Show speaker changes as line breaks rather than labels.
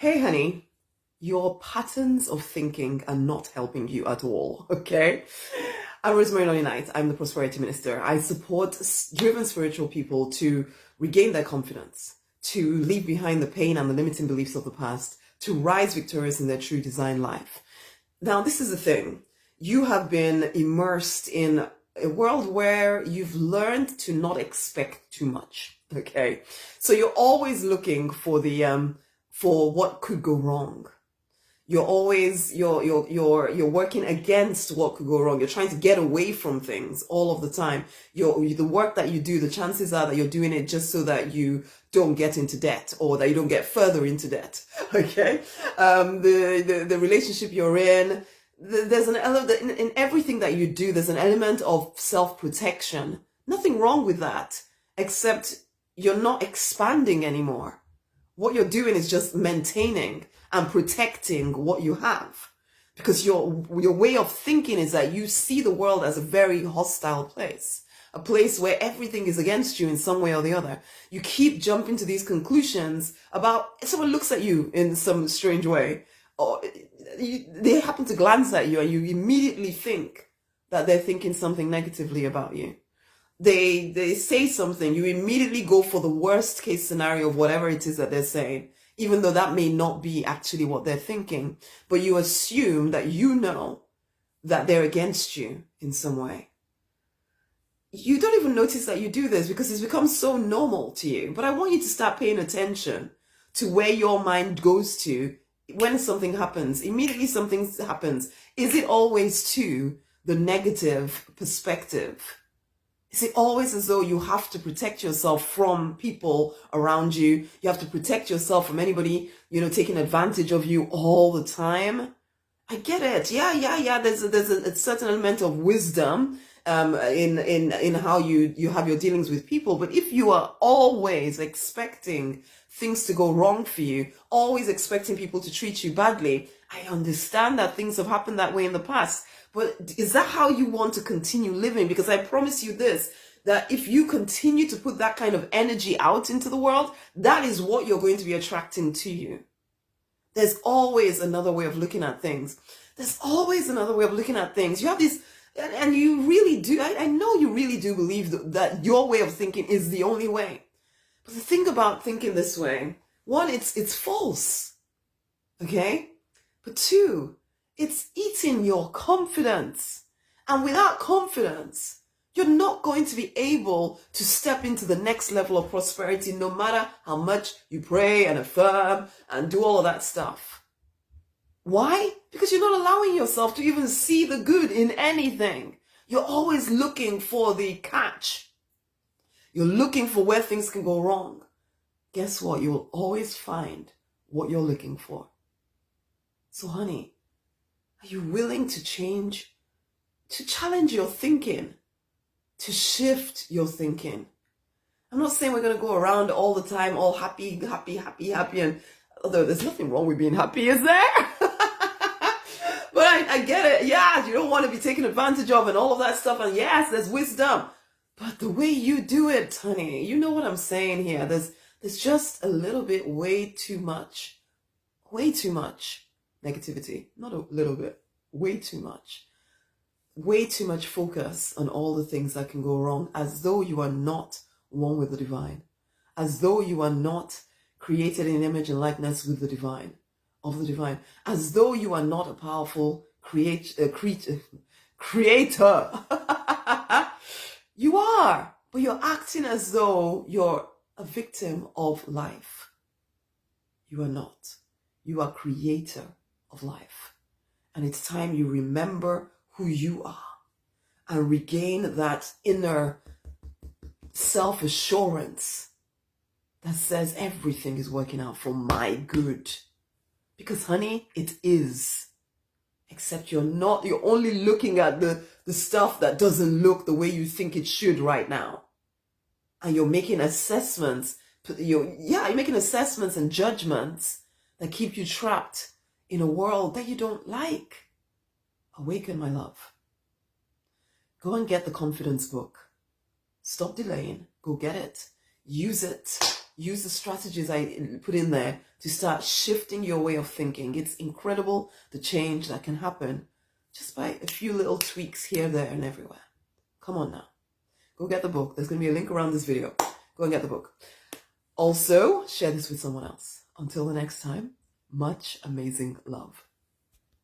Hey, honey, your patterns of thinking are not helping you at all, okay? I'm Rosemary, Nonny. I'm the Prosperity Minister. I support driven spiritual people to regain their confidence, to leave behind the pain and the limiting beliefs of the past, to rise victorious in their true design life. Now, this is the thing. You have been immersed in a world where you've learned to not expect too much, okay? So you're always looking for for what could go wrong. You're always you're working against what could go wrong. You're trying to get away from things all of the time. The work that you do, the chances are that you're doing it just so that you don't get into debt or that you don't get further into debt. Okay, the relationship you're in, there's an element in everything that you do. There's an element of self-protection. Nothing wrong with that, except you're not expanding anymore. What you're doing is just maintaining and protecting what you have, because your way of thinking is that you see the world as a very hostile place, a place where everything is against you in some way or the other. You keep jumping to these conclusions about someone looks at you in some strange way, or they happen to glance at you and you immediately think that they're thinking something negatively about you. They say something, you immediately go for the worst case scenario of whatever it is that they're saying, even though that may not be actually what they're thinking. But you assume that you know that they're against you in some way. You don't even notice that you do this because it's become so normal to you. But I want you to start paying attention to where your mind goes to when something happens. Immediately something happens. Is it always to the negative perspective? Is it always as though you have to protect yourself from people around you? You have to protect yourself from anybody, taking advantage of you all the time? I get it. Yeah. There's a certain element of wisdom in how you have your dealings with people. But if you are always expecting things to go wrong for you, always expecting people to treat you badly, I understand that things have happened that way in the past. But is that how you want to continue living? Because I promise you this, that if you continue to put that kind of energy out into the world, that is what you're going to be attracting to you. There's always another way of looking at things. There's always another way of looking at things. You have this, and you really do, I know you really do believe that your way of thinking is the only way. But the thing about thinking this way, one, it's false. Okay? But two, it's eating your confidence. And without confidence, you're not going to be able to step into the next level of prosperity, no matter how much you pray and affirm and do all of that stuff. Why? Because you're not allowing yourself to even see the good in anything. You're always looking for the catch. You're looking for where things can go wrong. Guess what? You will always find what you're looking for. So, honey, are you willing to change, to challenge your thinking, to shift your thinking? I'm not saying we're going to go around all the time, all happy, and although there's nothing wrong with being happy, is there? But I get it. Yeah, you don't want to be taken advantage of and all of that stuff. And yes, there's wisdom. But the way you do it, honey, you know what I'm saying here. There's just a little bit way too much negativity. Not a little bit, way too much focus on all the things that can go wrong, as though you are not one with the divine, as though you are not created in image and likeness with the divine, as though you are not a powerful creator. You are, but you're acting as though you're a victim of life. You are not. You are creator of life. And it's time you remember who you are and regain that inner self-assurance that says everything is working out for my good. Because, honey, it is. Except you're only looking at the stuff that doesn't look the way you think it should right now. And you're making assessments. You're making assessments and judgments that keep you trapped in a world that you don't like. Awaken, my love. Go and get the confidence book. Stop delaying. Go get it. Use it. Use the strategies I put in there to start shifting your way of thinking. It's incredible the change that can happen just by a few little tweaks here, there, and everywhere. Come on now. Go get the book. There's going to be a link around this video. Go and get the book. Also, share this with someone else. Until the next time, much amazing love.